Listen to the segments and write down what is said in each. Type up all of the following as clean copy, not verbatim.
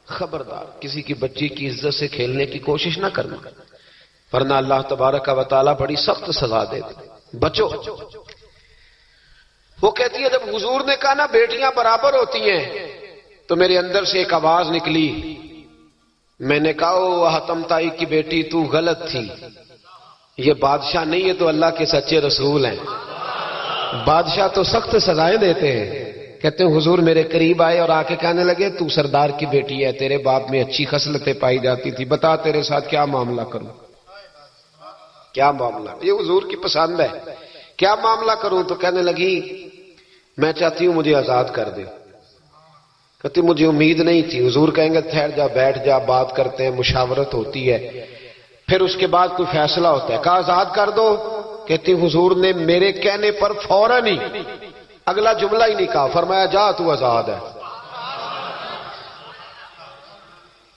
خبردار کسی کی بچی کی عزت سے کھیلنے کی کوشش نہ کرنا، ورنہ اللہ تبارک و تعالیٰ بڑی سخت سزا دیتے، بچو۔ وہ کہتی ہے جب حضور نے کہا نا بیٹیاں برابر ہوتی ہیں تو میرے اندر سے ایک آواز نکلی، میں نے کہا او حاتم تائی کی بیٹی تو غلط تھی، یہ بادشاہ نہیں ہے تو اللہ کے سچے رسول ہیں، بادشاہ تو سخت سزائیں دیتے ہیں۔ کہتے ہیں حضور میرے قریب آئے اور آ کے کہنے لگے تو سردار کی بیٹی ہے، تیرے باپ میں اچھی خصلتیں پائی جاتی تھی، بتا تیرے ساتھ کیا معاملہ کروں، کیا معاملہ، یہ حضور کی پسند ہے، کیا معاملہ کروں؟ تو کہنے لگی میں چاہتی ہوں مجھے آزاد کر دے۔ کہتی مجھے امید نہیں تھی، حضور کہیں گے ٹھہر جا بیٹھ جا بات کرتے ہیں، مشاورت ہوتی ہے، پھر اس کے بعد کوئی فیصلہ ہوتا ہے، کہا آزاد کر دو۔ کہتی حضور نے میرے کہنے پر فوراً ہی اگلا جملہ ہی نہیں کہا، فرمایا جا تو آزاد ہے۔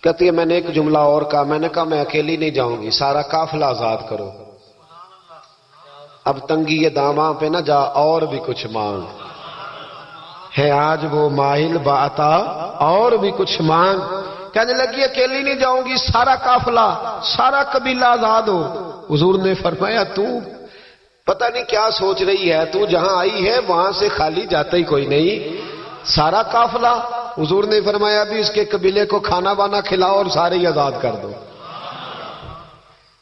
کہتی ہے میں نے ایک جملہ اور کہا، میں نے کہا میں اکیلی نہیں جاؤں گی، سارا قافلہ آزاد کرو، اب تنگی یہ داماں پہ نہ جا اور بھی کچھ مانگ، ہے آج وہ ماہل باتا اور بھی کچھ مانگ۔ کہنے لگی اکیلی نہیں جاؤں گی، سارا قافلہ سارا قبیلہ آزاد ہو۔ حضور نے فرمایا تو پتہ نہیں کیا سوچ رہی ہے، تو جہاں آئی ہے وہاں سے خالی جاتا ہی کوئی نہیں، سارا قافلہ۔ حضور نے فرمایا بھی اس کے قبیلے کو کھانا وانا کھلاؤ اور سارے ہی آزاد کر دو۔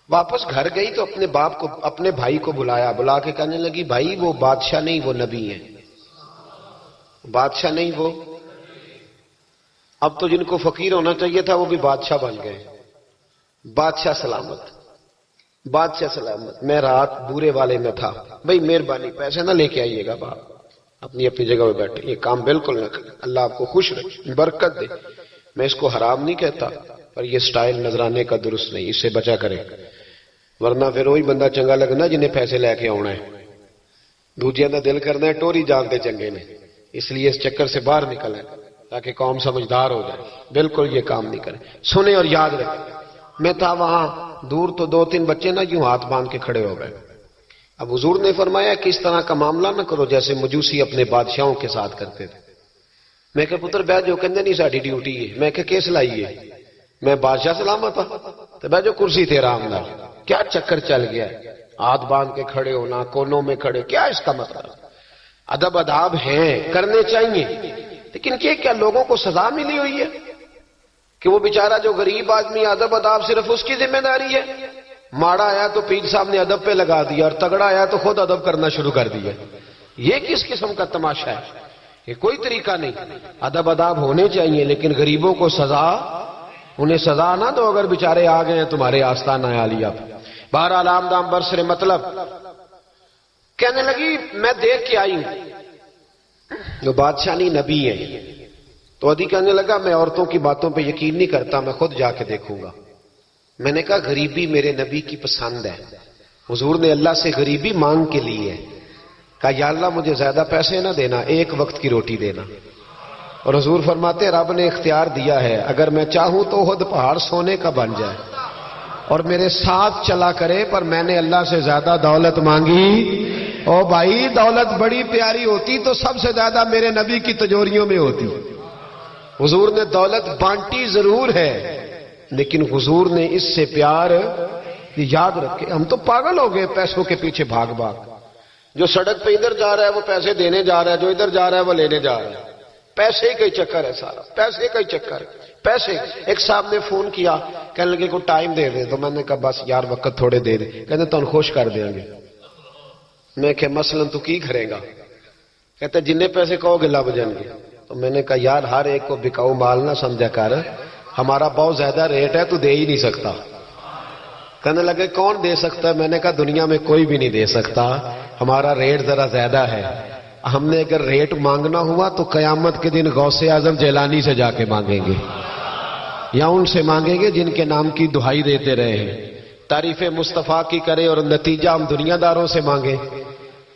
واپس گھر گئی تو اپنے باپ کو اپنے بھائی کو بلایا، بلا کے کہنے لگی بھائی وہ بادشاہ نہیں وہ نبی ہیں، بادشاہ نہیں وہ، اب تو جن کو فقیر ہونا چاہیے تھا وہ بھی بادشاہ بن گئے۔ بادشاہ سلامت، بادشاہ سلامت، میں رات بورے والے میں تھا، بھائی مہربانی پیسے نہ لے کے آئیے گا، باپ اپنی اپنی جگہ پہ بیٹھے، یہ کام بالکل نہ کریں، اللہ آپ کو خوش رکھے برکت دے۔ میں اس کو حرام نہیں کہتا پر یہ سٹائل نذرانے کا درست نہیں، اس سے بچا کرے، ورنہ پھر وہی بندہ چنگا لگنا جنہیں پیسے لے کے آنا ہے، دوجے کا دل کرنا ہے ٹوری جانتے چنگے نے، اس لیے اس چکر سے باہر نکلیں تاکہ قوم سمجھدار ہو جائے، بالکل یہ کام نہیں کریں۔ سنیں اور یاد رکھیں، میں تھا وہاں دور تو دو تین بچے نا یوں ہاتھ باندھ کے کھڑے ہو گئے۔ اب حضور نے فرمایا کہ اس طرح کا معاملہ نہ کرو جیسے مجوسی اپنے بادشاہوں کے ساتھ کرتے تھے۔ میں کہ پتر بیٹھ جو کہندے نہیں ساڈی ڈیوٹی ہے، میں کہ کیس لائیے، میں بادشاہ سلامت ہوں تو بیٹھ جو کرسی تے آرام نال، کیا چکر چل گیا ہے، ہاتھ باندھ کے کھڑے ہونا، کونوں میں کھڑے، کیا اس کا مطلب؟ ادب آداب ہیں کرنے چاہیے، لیکن کیا لوگوں کو سزا ملی ہوئی ہے کہ وہ بیچارہ جو غریب آدمی ادب آداب صرف اس کی ذمہ داری ہے؟ ماڑا آیا تو پیر صاحب نے ادب پہ لگا دیا اور تگڑا آیا تو خود ادب کرنا شروع کر دیا، یہ کس قسم کا تماشا ہے؟ یہ کوئی طریقہ نہیں، ادب آداب ہونے چاہیے لیکن غریبوں کو سزا، انہیں سزا نہ دو اگر بیچارے آ گئے ہیں تمہارے آستانہ عالیہ پہ۔ بہرحال آمدام برسر مطلب کہنے لگی میں دیکھ کے آئی ہوں، جو بادشاہ نہیں نبی ہیں، تو ادھی کہنے لگا میں عورتوں کی باتوں پہ یقین نہیں کرتا، میں خود جا کے دیکھوں گا۔ میں نے کہا غریبی میرے نبی کی پسند ہے، حضور نے اللہ سے غریبی مانگ کے لی ہے، کہا یا اللہ مجھے زیادہ پیسے نہ دینا، ایک وقت کی روٹی دینا۔ اور حضور فرماتے رب نے اختیار دیا ہے اگر میں چاہوں تو خود پہاڑ سونے کا بن جائے اور میرے ساتھ چلا کرے، پر میں نے اللہ سے زیادہ دولت مانگی۔ او بھائی دولت بڑی پیاری ہوتی تو سب سے زیادہ میرے نبی کی تجوریوں میں ہوتی۔ حضور نے دولت بانٹی ضرور ہے لیکن حضور نے اس سے پیار، یاد رکھے ہم تو پاگل ہو گئے پیسوں کے پیچھے بھاگ بھاگ، جو سڑک پہ ادھر جا رہا ہے وہ پیسے دینے جا رہا ہے، جو ادھر جا رہا ہے وہ لینے جا رہا ہے، پیسے کا ہی چکر ہے سارا، پیسے کا ہی چکر ہے، پیسے۔ ایک صاحب نے فون کیا کہنے لگے کو ٹائم دے دے، تو میں نے کہا بس یار وقت تھوڑے دے دے، کہتے تو خوش کر دیں گے۔ میں کہ مثلا تو کی کرے گا؟ کہتے جننے پیسے کہو گے لب جائیں گے۔ تو میں نے کہا یار ہر ایک کو بکاؤ مال نہ سمجھا کر، ہمارا بہت زیادہ ریٹ ہے تو دے ہی نہیں سکتا۔ کہنے لگے کون دے سکتا ہے؟ میں نے کہا دنیا میں کوئی بھی نہیں دے سکتا، ہمارا ریٹ ذرا زیادہ ہے۔ ہم نے اگر ریٹ مانگنا ہوا تو قیامت کے دن غوث اعظم جیلانی سے جا کے مانگیں گے، یا ان سے مانگیں گے جن کے نام کی دہائی دیتے رہے ہیں، تعریف مصطفیٰ کی کرے اور نتیجہ ہم دنیا داروں سے مانگیں،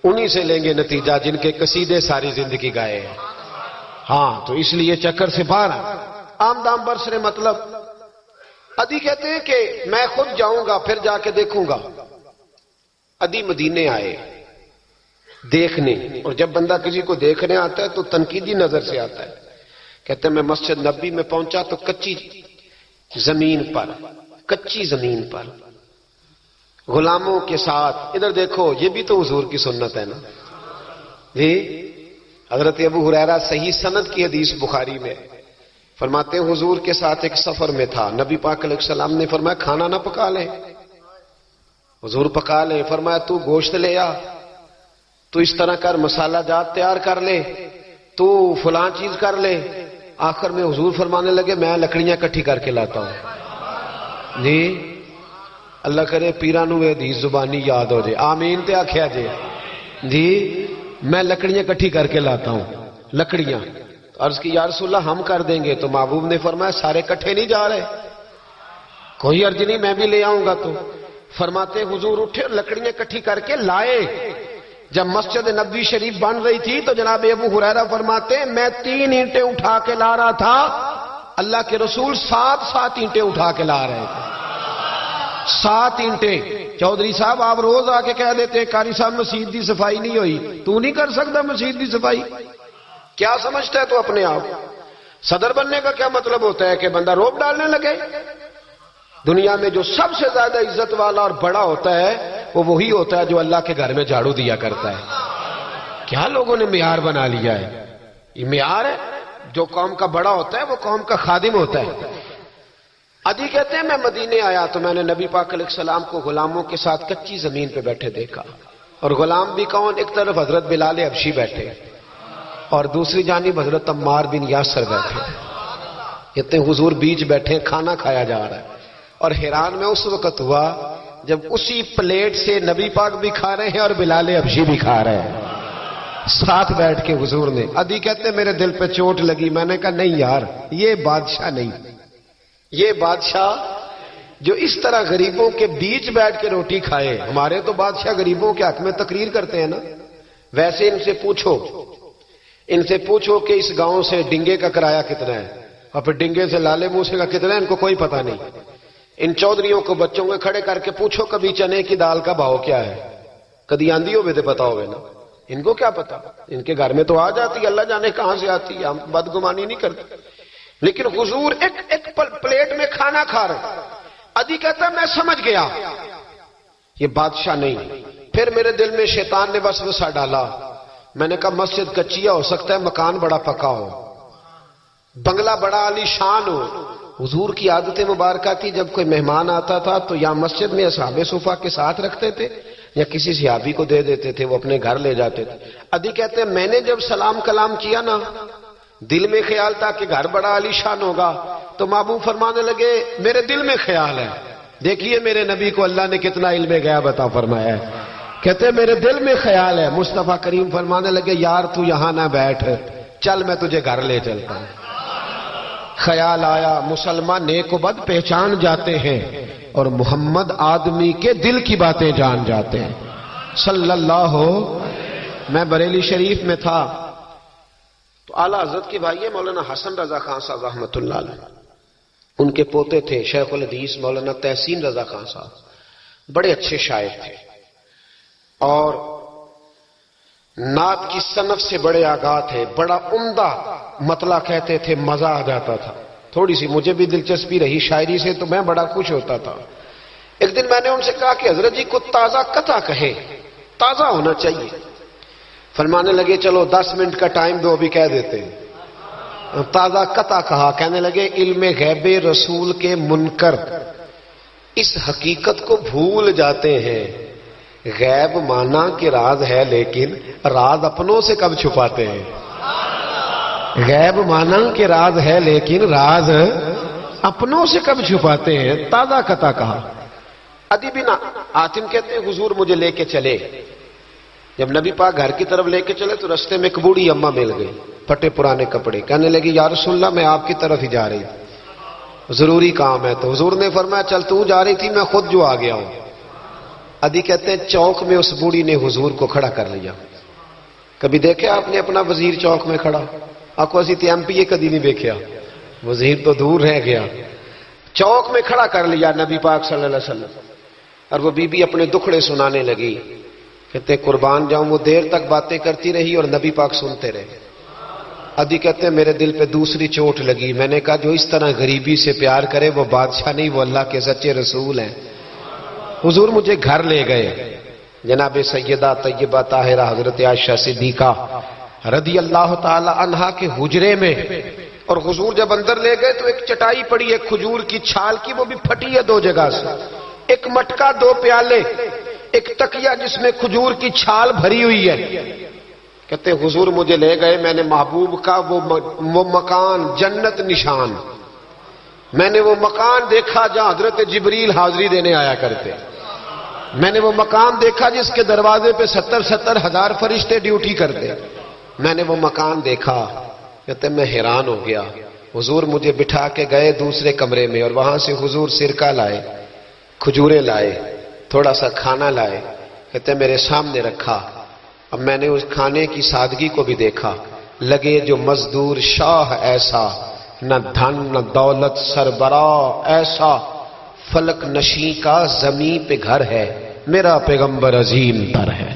انہی سے لیں گے نتیجہ جن کے قصیدے ساری زندگی گائے ہیں۔ ہاں تو اس لیے چکر سے باہر آمدام برسر مطلب ادھی کہتے ہیں کہ میں خود جاؤں گا پھر جا کے دیکھوں گا۔ ادھی مدینے آئے دیکھنے، اور جب بندہ کسی کو دیکھنے آتا ہے تو تنقیدی نظر سے آتا ہے، کہتے ہیں میں مسجد نبی میں پہنچا تو کچی زمین پر غلاموں کے ساتھ، ادھر دیکھو یہ بھی تو حضور کی سنت ہے نا جی. حضرت ابو ہریرہ صحیح سند کی حدیث بخاری میں فرماتے ہیں حضور کے ساتھ ایک سفر میں تھا، نبی پاک علیہ السلام نے فرمایا کھانا نہ پکا لیں. حضور پکا لیں. فرمایا تو گوشت لے آ، تو اس طرح کر، مسالہ جات تیار کر لے، تو فلاں چیز کر لے. آخر میں حضور فرمانے لگے میں لکڑیاں کٹھی کر کے لاتا ہوں. جی اللہ کرے پیرانو حدیث زبانی یاد ہو جائے، آمین تے آخیا جی میں لکڑیاں کٹھی کر کے لاتا ہوں. لکڑیاں عرض کی یا رسول اللہ ہم کر دیں گے، تو محبوب نے فرمایا سارے کٹھے نہیں جا رہے، کوئی عرض نہیں میں بھی لے آؤں گا. تو فرماتے حضور اٹھے اور لکڑیاں کٹھی کر کے لائے. جب مسجد نبوی شریف بن رہی تھی تو جناب ابو ہریرہ فرماتے ہیں میں 3 اینٹیں اٹھا کے لا رہا تھا، اللہ کے رسول 7 اینٹیں اٹھا کے لا رہے تھے. 7 اینٹیں. چودھری صاحب آپ روز آ کے کہہ دیتے ہیں قاری صاحب مسجد کی صفائی نہیں ہوئی، تو نہیں کر سکتا مسجد کی صفائی؟ کیا سمجھتا ہے تو اپنے آپ؟ صدر بننے کا کیا مطلب ہوتا ہے کہ بندہ روب ڈالنے لگے؟ دنیا میں جو سب سے زیادہ عزت والا اور بڑا ہوتا ہے وہ وہی ہوتا ہے جو اللہ کے گھر میں جھاڑو دیا کرتا ہے. کیا لوگوں نے معیار بنا لیا ہے؟ یہ معیار ہے. جو قوم کا بڑا ہوتا ہے وہ قوم کا خادم ہوتا ہے. عدی کہتے ہیں میں مدینے آیا تو میں نے نبی پاک علیہ السلام کو غلاموں کے ساتھ کچی زمین پہ بیٹھے دیکھا. اور غلام بھی کون؟ ایک طرف حضرت بلال حبشی بیٹھے اور دوسری جانب حضرت عمار بن یاسر بیٹھے. کہتے ہیں حضور بیچ بیٹھے، کھانا کھایا جا رہا ہے. اور حیران میں اس وقت ہوا جب اسی پلیٹ سے نبی پاک بھی کھا رہے ہیں اور بلال حبشی بھی کھا رہے ہیں ساتھ بیٹھ کے حضور نے. عدی کہتے ہیں میرے دل پہ چوٹ لگی. میں نے کہا نہیں یار یہ بادشاہ نہیں، یہ بادشاہ جو اس طرح غریبوں کے بیچ بیٹھ کے روٹی کھائے. ہمارے تو بادشاہ غریبوں کے حق میں تقریر کرتے ہیں نا. ویسے ان سے پوچھو کہ اس گاؤں سے ڈنگے کا کرایہ کتنا ہے، اور پھر ڈنگے سے لالے موسے کا کتنا ہے، ان کو کوئی پتہ نہیں. ان چودھریوں کو بچوں کو کھڑے کر کے پوچھو کبھی چنے کی دال کا بھاؤ کیا ہے، کدی آندھی ہوئے تو پتا ہوئے نا. ان کو کیا پتا؟ ان کے گھر میں تو آ جاتی، اللہ جانے کہاں سے آتی ہے، ہم بدگمانی نہیں کرتے. لیکن حضور ایک پلیٹ میں کھانا کھا رہے. عدی کہتا میں سمجھ گیا یہ بادشاہ نہیں. پھر میرے دل میں شیطان نے وسوسہ ڈالا. میں نے کہا مسجد کچیا ہو سکتا ہے، مکان بڑا پکا ہو، بنگلہ بڑا عالی شان ہو. حضور کی عادت مبارکہ تھی جب کوئی مہمان آتا تھا تو یا مسجد میں اصحاب صفہ کے ساتھ رکھتے تھے یا کسی صحابی کو دے دیتے تھے، وہ اپنے گھر لے جاتے تھے. عدی کہتے ہیں میں نے جب سلام کلام کیا نا، دل میں خیال تھا کہ گھر بڑا عالی شان ہوگا. تو محبوب فرمانے لگے میرے دل میں خیال ہے. دیکھیے میرے نبی کو اللہ نے کتنا علم غیب عطا فرمایا ہے. کہتے ہیں میرے دل میں خیال ہے. مصطفیٰ کریم فرمانے لگے یار تو یہاں نہ بیٹھ، چل میں تجھے گھر لے چلتا ہوں. خیال آیا مسلمان نیک و بد پہچان جاتے ہیں اور محمد آدمی کے دل کی باتیں جان جاتے ہیں صلی اللہ. میں بریلی شریف میں تھا تو اعلیٰ حضرت کے بھائی مولانا حسن رضا خان صاحب رحمۃ اللہ علیہ، ان کے پوتے تھے شیخ الحدیث مولانا تحسین رضا خان صاحب، بڑے اچھے شاعر تھے اور نعت کی صنف سے بڑے آگاہ تھے. بڑا عمدہ مطلع کہتے تھے، مزہ آ جاتا تھا. تھوڑی سی مجھے بھی دلچسپی رہی شاعری سے تو میں بڑا خوش ہوتا تھا. ایک دن میں نے ان سے کہا کہ حضرت جی کو تازہ قطع کہے، تازہ ہونا چاہیے. فرمانے لگے چلو 10 منٹ کا ٹائم دو ابھی کہہ دیتے ہیں. تازہ قطع کہا. کہنے لگے علم غیب رسول کے منکر اس حقیقت کو بھول جاتے ہیں، غیب مانا کہ راز ہے لیکن راز اپنوں سے کب چھپاتے ہیں. غیب مانا کہ راز ہے لیکن راز اپنوں سے کب چھپاتے ہیں. تازہ قطع کہا. عدی بن حاتم کہتے ہیں حضور مجھے لے کے چلے. جب نبی پاک گھر کی طرف لے کے چلے تو رستے میں ایک بوڑھی اماں مل گئی، پھٹے پرانے کپڑے. کہنے لگی یا رسول اللہ میں آپ کی طرف ہی جا رہی تھی، ضروری کام ہے. تو حضور نے فرمایا چل تو جا رہی تھی میں خود جو آ گیا ہوں. عدی کہتے ہیں چوک میں اس بوڑھی نے حضور کو کھڑا کر لیا. کبھی دیکھے آپ نے اپنا وزیر چوک میں کھڑا؟ آپ کو اسی ایم پی اے کدی نہیں دیکھا، وزیر تو دور رہ گیا. چوک میں کھڑا کر لیا نبی پاک صلی اللہ علیہ وسلم اور وہ بی بی اپنے دکھڑے سنانے لگی. کہتے قربان جاؤں وہ دیر تک باتیں کرتی رہی اور نبی پاک سنتے رہے. ادی کہتے ہیں میرے دل پہ دوسری چوٹ لگی. میں نے کہا جو اس طرح غریبی سے پیار کرے وہ بادشاہ نہیں، وہ اللہ کے سچے رسول ہیں. حضور مجھے گھر لے گئے. جناب سیدہ طیبہ طاہرہ حضرت عائشہ صدیقہ رضی اللہ تعالی عنہا کے حجرے میں، اور حضور جب اندر لے گئے تو ایک چٹائی پڑی ہے کھجور کی چھال کی، وہ بھی پھٹی ہے 2 جگہ سے، ایک مٹکا 2 پیالے، ایک تکیہ جس میں کھجور کی چھال بھری ہوئی ہے. کہتے حضور مجھے لے گئے، میں نے محبوب کا وہ مکان جنت نشان، میں نے وہ مکان دیکھا جہاں حضرت جبریل حاضری دینے آیا کرتے. میں نے وہ مکان دیکھا جس کے دروازے پہ 70 ہزار فرشتے ڈیوٹی کرتے. میں نے وہ مکان دیکھا. کہتے میں حیران ہو گیا. حضور مجھے بٹھا کے گئے دوسرے کمرے میں، اور وہاں سے حضور سرکہ لائے، کھجوریں لائے، تھوڑا سا کھانا لائے. کہتے میرے سامنے رکھا. اب میں نے اس کھانے کی سادگی کو بھی دیکھا. لگے جو مزدور شاہ ایسا، نہ دھن نہ دولت سربراہ ایسا، فلک نشیں کا زمین پہ گھر ہے، میرا پیغمبر عظیم تر ہے.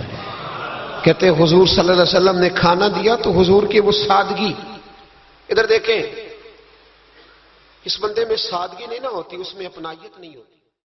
کہتے حضور صلی اللہ علیہ وسلم نے کھانا دیا تو حضور کی وہ سادگی. ادھر دیکھیں، اس بندے میں سادگی نہیں نہ ہوتی، اس میں اپنائیت نہیں ہوتی.